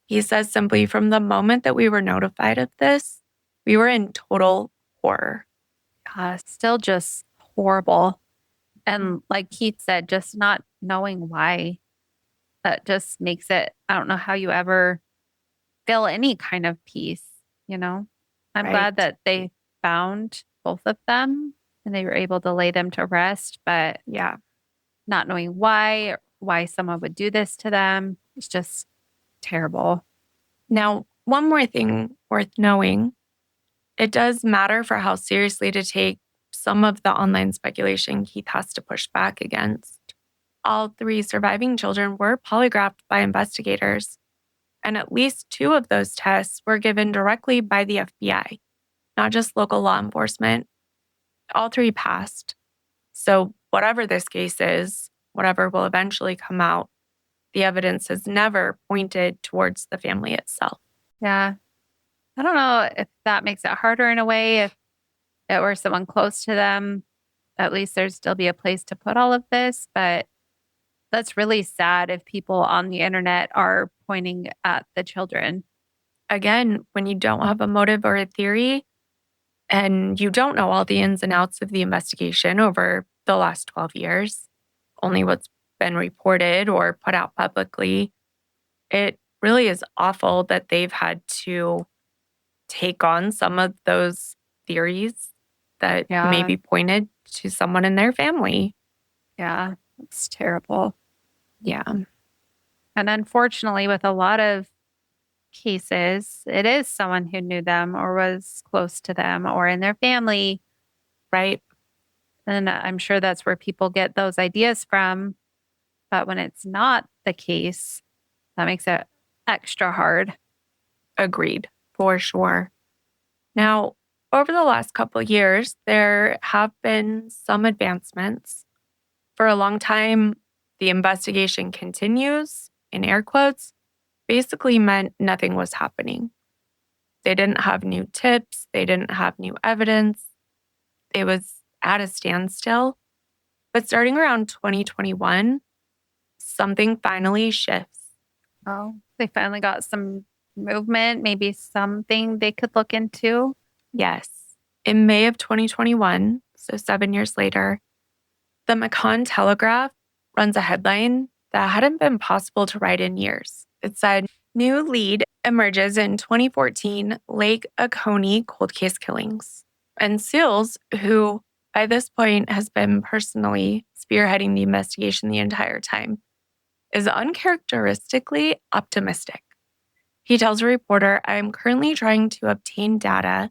He says simply, from the moment that we were notified of this, we were in total horror.
Still just horrible. And like Keith said, just not knowing why, that just makes it, I don't know how you ever feel any kind of peace, you know? I'm glad that they found both of them and they were able to lay them to rest, but
yeah,
not knowing why someone would do this to them, it's just terrible.
Now, one more thing worth knowing, it does matter for how seriously to take some of the online speculation Keith has to push back against. All three surviving children were polygraphed by investigators, and at least two of those tests were given directly by the FBI, not just local law enforcement. All three passed. So whatever this case is, whatever will eventually come out, the evidence has never pointed towards the family itself.
Yeah. I don't know if that makes it harder in a way. If it were someone close to them, at least there'd still be a place to put all of this. But that's really sad if people on the internet are pointing at the children.
Again, when you don't have a motive or a theory, and you don't know all the ins and outs of the investigation over the last 12 years, only what's been reported or put out publicly, it really is awful that they've had to take on some of those theories that maybe pointed to someone in their family.
Yeah, it's terrible.
Yeah.
And unfortunately, with a lot of cases, it is someone who knew them or was close to them or in their family.
Right.
And I'm sure that's where people get those ideas from. But when it's not the case, that makes it extra hard.
Agreed, for sure. Now, over the last couple of years, there have been some advancements. For a long time, the investigation continues, in air quotes, basically meant nothing was happening. They didn't have new tips. They didn't have new evidence. It was at a standstill. But starting around 2021, something finally shifts.
Oh, they finally got some movement, maybe something they could look into.
Yes. In May of 2021, so 7 years later, the Macon Telegraph runs a headline that hadn't been possible to write in years. It said, "New lead emerges in 2014 Lake Oconee cold case killings." And Sills, who by this point has been personally spearheading the investigation the entire time, is uncharacteristically optimistic. He tells a reporter, "I am currently trying to obtain data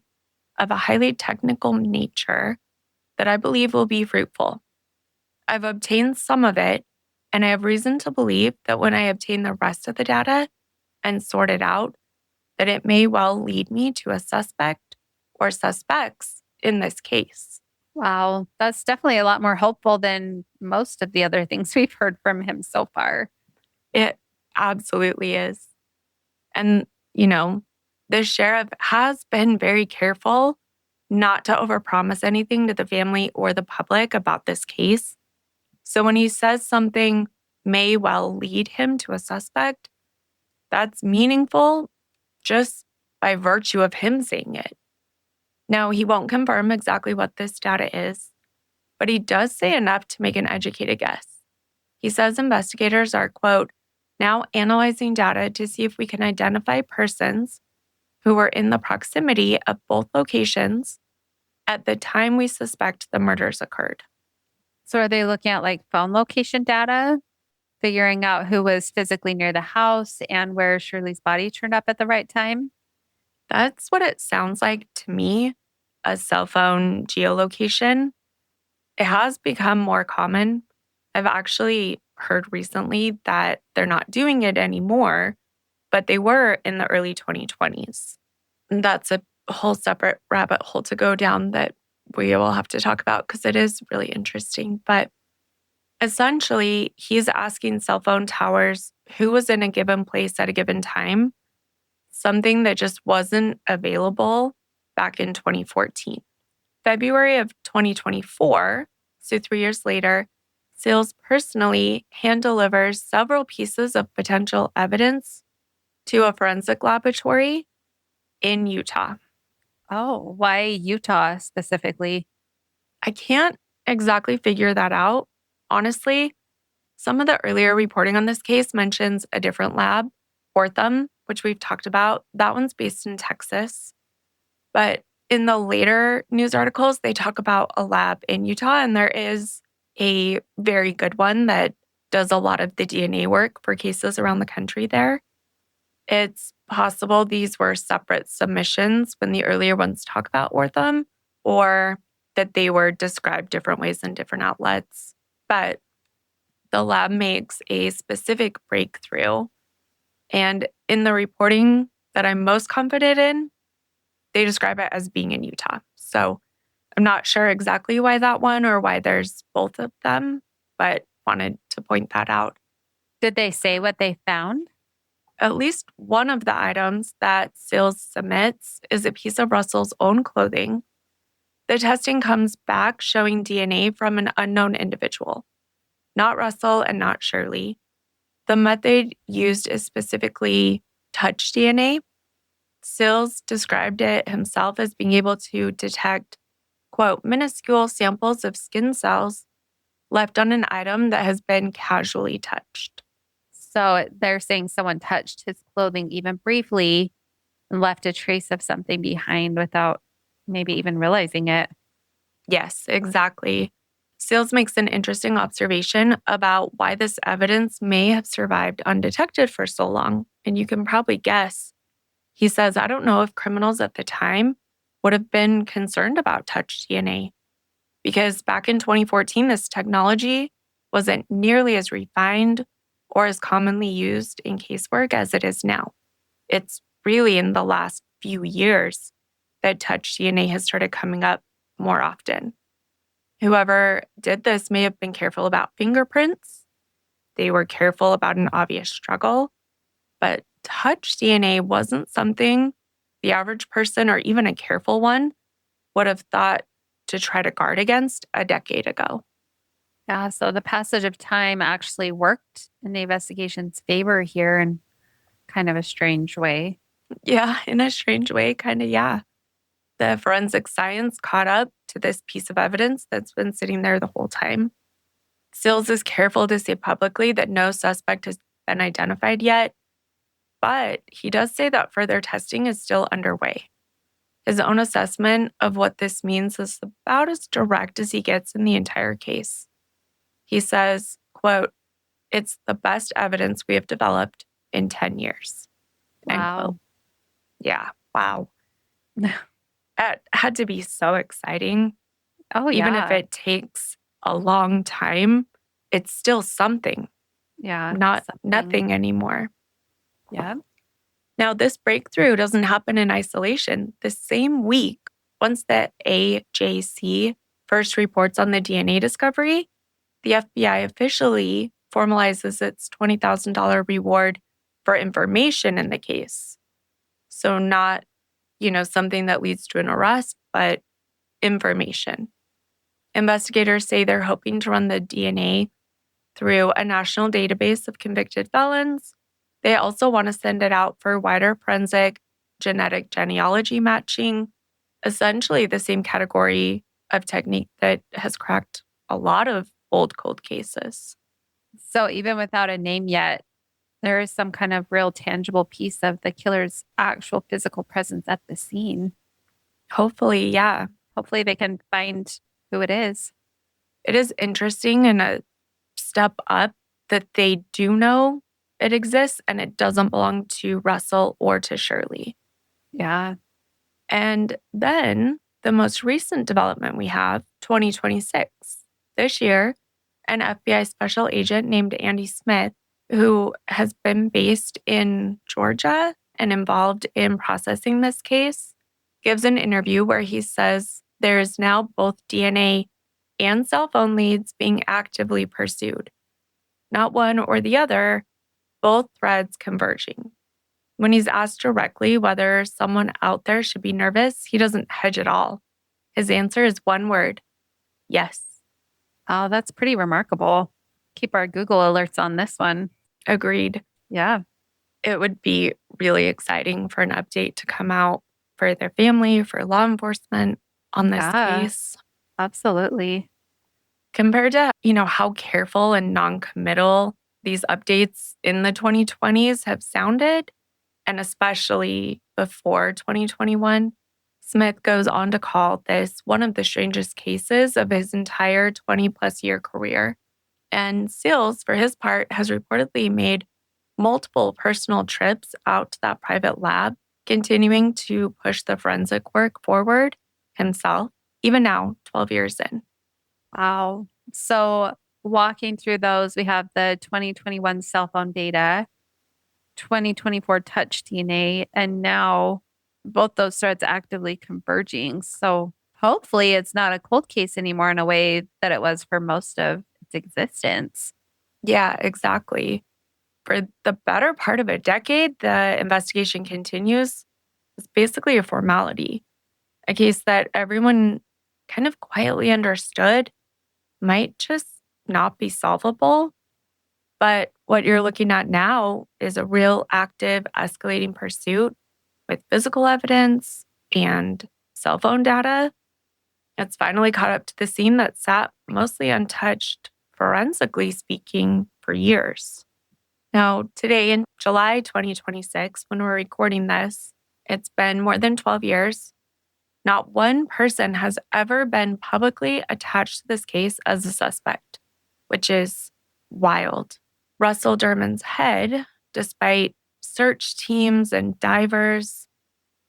of a highly technical nature that I believe will be fruitful. I've obtained some of it, and I have reason to believe that when I obtain the rest of the data and sort it out, that it may well lead me to a suspect or suspects in this case."
Wow, that's definitely a lot more hopeful than most of the other things we've heard from him so far.
It absolutely is. And, the sheriff has been very careful not to overpromise anything to the family or the public about this case. So when he says something may well lead him to a suspect, that's meaningful just by virtue of him saying it. Now, he won't confirm exactly what this data is, but he does say enough to make an educated guess. He says investigators are, quote, "now analyzing data to see if we can identify persons who were in the proximity of both locations at the time we suspect the murders occurred."
So are they looking at like phone location data, figuring out who was physically near the house and where Shirley's body turned up at the right time?
That's what it sounds like to me. a cell phone geolocation. It has become more common. I've actually heard recently that they're not doing it anymore, but they were in the early 2020s. And that's a whole separate rabbit hole to go down that we will have to talk about because it is really interesting. But essentially, he's asking cell phone towers who was in a given place at a given time, something that just wasn't available back in 2014. February of 2024, so 3 years later, Sills personally hand delivers several pieces of potential evidence to a forensic laboratory in Utah.
Oh, why Utah specifically?
I can't exactly figure that out. Honestly, some of the earlier reporting on this case mentions a different lab, Putnam, which we've talked about. That one's based in Texas. But in the later news articles, they talk about a lab in Utah, and there is a very good one that does a lot of the DNA work for cases around the country there. It's possible these were separate submissions when the earlier ones talk about Ortham, or that they were described different ways in different outlets. But the lab makes a specific breakthrough. And in the reporting that I'm most confident in, they describe it as being in Utah. So I'm not sure exactly why that one or why there's both of them, but wanted to point that out.
Did they say what they found?
At least one of the items that Sills submits is a piece of Russell's own clothing. The testing comes back showing DNA from an unknown individual, not Russell and not Shirley. The method used is specifically touch DNA. Sills described it himself as being able to detect, quote, minuscule samples of skin cells left on an item that has been casually touched.
So they're saying someone touched his clothing even briefly and left a trace of something behind without maybe even realizing it.
Yes, exactly. Sills makes an interesting observation about why this evidence may have survived undetected for so long. And you can probably guess. He says, I don't know if criminals at the time would have been concerned about touch DNA because back in 2014, this technology wasn't nearly as refined or as commonly used in casework as it is now. It's really in the last few years that touch DNA has started coming up more often. Whoever did this may have been careful about fingerprints. They were careful about an obvious struggle, but touch DNA wasn't something the average person or even a careful one would have thought to try to guard against a decade ago.
Yeah, so the passage of time actually worked in the investigation's favor here in kind of a strange way.
Yeah, in a strange way, kind of, yeah. The forensic science caught up to this piece of evidence that's been sitting there the whole time. Sills is careful to say publicly that no suspect has been identified yet, but he does say that further testing is still underway. His own assessment of what this means is about as direct as he gets in the entire case. He says, quote, it's the best evidence we have developed in 10 years. End
Wow.
quote. Yeah, wow. That had to be so exciting.
Oh, yeah.
Even if it takes a long time, it's still something.
Yeah.
Not
something.
nothing anymore.
Yeah.
Now, this breakthrough doesn't happen in isolation. The same week, once the AJC first reports on the DNA discovery, the FBI officially formalizes its $20,000 reward for information in the case. So not, something that leads to an arrest, but information. Investigators say they're hoping to run the DNA through a national database of convicted felons. They also want to send it out for wider forensic genetic genealogy matching, essentially the same category of technique that has cracked a lot of old cold cases.
So even without a name yet, there is some kind of real tangible piece of the killer's actual physical presence at the scene.
Hopefully, yeah.
Hopefully they can find who it is.
It is interesting and a step up that they do know it exists and it doesn't belong to Russell or to Shirley.
Yeah.
And then The most recent development we have, 2026. This year, an FBI special agent named Andy Smith, who has been based in Georgia and involved in processing this case, gives an interview where he says there is now both DNA and cell phone leads being actively pursued. Not one or the other, both threads converging. When he's asked directly whether someone out there should be nervous, he doesn't hedge at all. His answer is one word: yes.
Oh, that's pretty remarkable. Keep our Google alerts on this one.
Agreed.
Yeah.
It would be really exciting for an update to come out for their family, for law enforcement on this case.
Absolutely.
Compared to, how careful and non-committal these updates in the 2020s have sounded, and especially before 2021, Smith goes on to call this one of the strangest cases of his entire 20-plus year career. And Sills, for his part, has reportedly made multiple personal trips out to that private lab, continuing to push the forensic work forward himself, even now, 12 years in.
Wow. So walking through those, we have the 2021 cell phone data, 2024 touch DNA, and now both those threads actively converging. So hopefully it's not a cold case anymore in a way that it was for most of its existence.
Yeah, exactly. For the better part of a decade, the investigation continues. It's basically a formality, a case that everyone kind of quietly understood might just not be solvable. But what you're looking at now is a real active, escalating pursuit with physical evidence and cell phone data. It's finally caught up to the scene that sat mostly untouched, forensically speaking, for years. Now, today in July 2026, when we're recording this, it's been more than 12 years. Not one person has ever been publicly attached to this case as a suspect, which is wild. Russell Dermond's head, despite search teams and divers,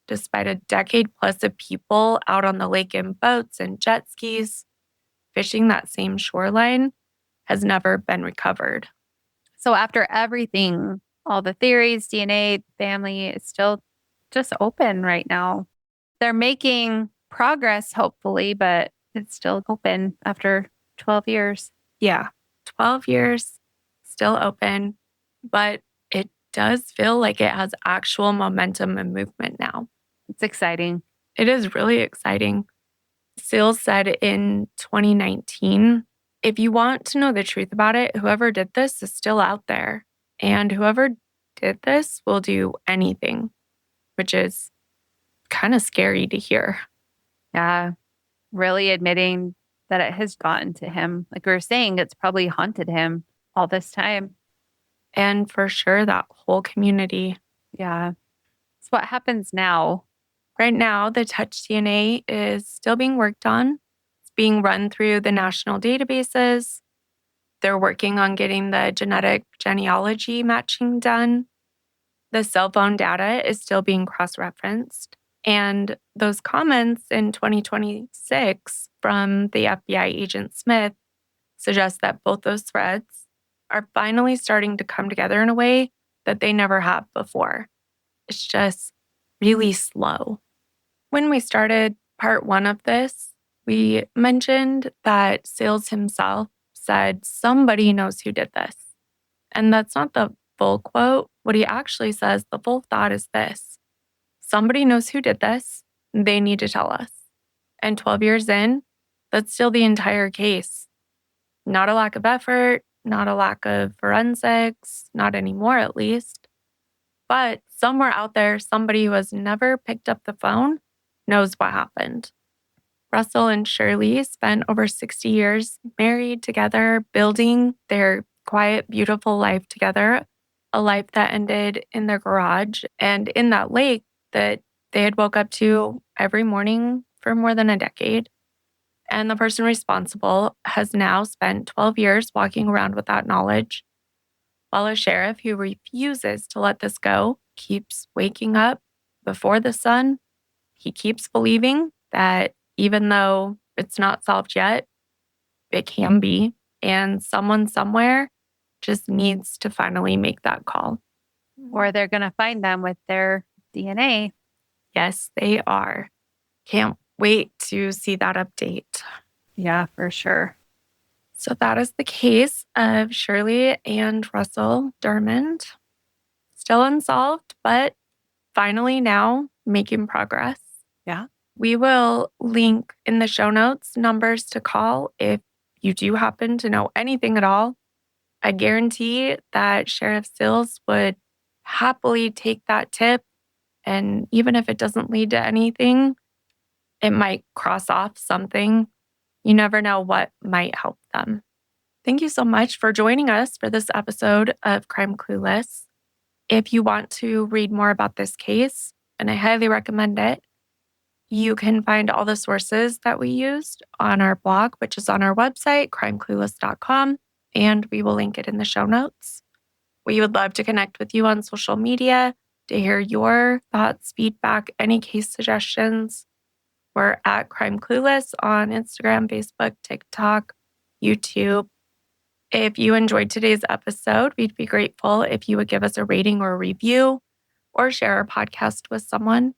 despite a decade plus of people out on the lake in boats and jet skis, fishing that same shoreline, has never been recovered.
So after everything, all the theories, DNA, family, it's still just open right now. They're making progress, hopefully, but it's still open after 12 years.
Yeah, 12 years, still open, but it does feel like it has actual momentum and movement now.
It's exciting.
It is really exciting. Sills said in 2019, if you want to know the truth about it, whoever did this is still out there. And whoever did this will do anything, which is kind of scary to hear.
Yeah. Really admitting that it has gotten to him. Like we were saying, it's probably haunted him all this time.
And for sure, that whole community.
Yeah. So what happens now?
Right now, the touch DNA is still being worked on. It's being run through the national databases. They're working on getting the genetic genealogy matching done. The cell phone data is still being cross-referenced. And those comments in 2026 from the FBI agent Smith suggest that both those threads are finally starting to come together in a way that they never have before. It's just really slow. When we started part one of this, we mentioned that Sills himself said somebody knows who did this. And that's not the full quote. What he actually says, the full thought is this: somebody knows who did this. They need to tell us. And 12 years in, that's still the entire case. Not a lack of effort, not a lack of forensics, not anymore at least. But somewhere out there, somebody who has never picked up the phone knows what happened. Russell and Shirley spent over 60 years married together, building their quiet, beautiful life together, a life that ended in their garage and in that lake that they had woke up to every morning for more than a decade. And the person responsible has now spent 12 years walking around with that knowledge, while a sheriff who refuses to let this go keeps waking up before the sun. He keeps believing that Even though it's not solved yet, it can be. And someone somewhere just needs to finally make that call.
Or they're going to find them with their DNA.
Yes, they are. Can't wait to see that update.
Yeah, for sure.
So that is the case of Shirley and Russell Dermond. Still unsolved, but finally now making progress.
Yeah.
We will link in the show notes numbers to call if you do happen to know anything at all. I guarantee that Sheriff Sills would happily take that tip. And even if it doesn't lead to anything, it might cross off something. You never know what might help them. Thank you so much for joining us for this episode of Crime Clueless. If you want to read more about this case, and I highly recommend it, you can find all the sources that we used on our blog, which is on our website, crimeclueless.com, and we will link it in the show notes. We would love to connect with you on social media to hear your thoughts, feedback, any case suggestions. We're at Crime Clueless on Instagram, Facebook, TikTok, YouTube. If you enjoyed today's episode, we'd be grateful if you would give us a rating or a review or share our podcast with someone.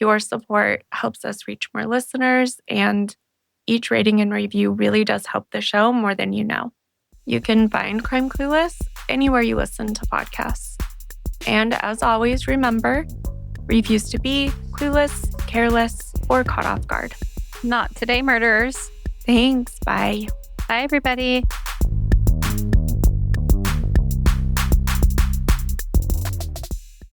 Your support helps us reach more listeners, and each rating and review really does help the show more than you know. You can find Crime Clueless anywhere you listen to podcasts. And as always, remember, refuse to be clueless, careless, or caught off guard.
Not today, murderers.
Thanks. Bye.
Bye, everybody.